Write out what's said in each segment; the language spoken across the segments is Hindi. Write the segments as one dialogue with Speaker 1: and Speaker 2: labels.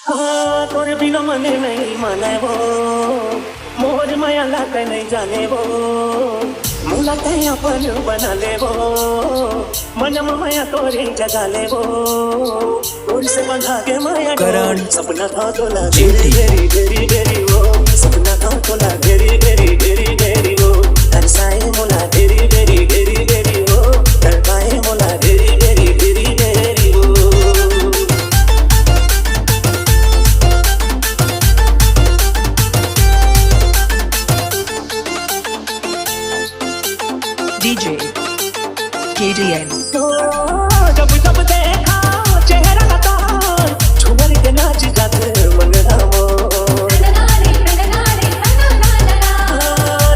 Speaker 1: हाँ तोरे बिना मने नहीं माने वो मोर माया लाते नहीं जाने वो मुलाते अपन बना ले वो मन माया तोरे जगा ले वो और से बंधा के माया
Speaker 2: करण
Speaker 1: सपना था तोला घेरी घेरी घेरी घेरी वो सपना था तोला घेरी घेरी घेरी घेरी वो तरसाए मोला घेरी घेरी घेरी घेरी वो तरपाए मोला घेरी घेरी घेरी घेरी वो
Speaker 2: DJ KDN
Speaker 1: जब जब देखा चेहरा का तार झूमर के नाच जाते मन रामो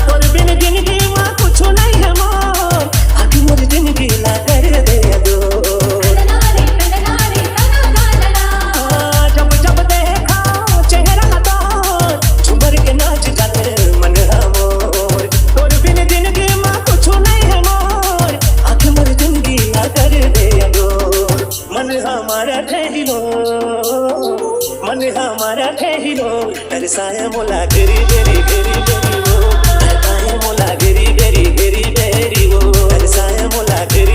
Speaker 1: तोर बिन जिंदगी में कुछ नहीं है मोर आखिर मोर जिंदगी ला कर दे दो जब जब देखा चेहरा का तार झूमर के नाच जाते मन रामो तोर बिन जिंदगी में कुछ नहीं है मोर आखिर मोर जिंदगी ला कर दे दो मन हमारा ठहरो मन हमारा ठहरो तरसाए मोला घेरी घेरी घेरी घेरी वो तरसाए मोला घेरी घेरी घेरी घेरी वो तरसाए मोला घेरी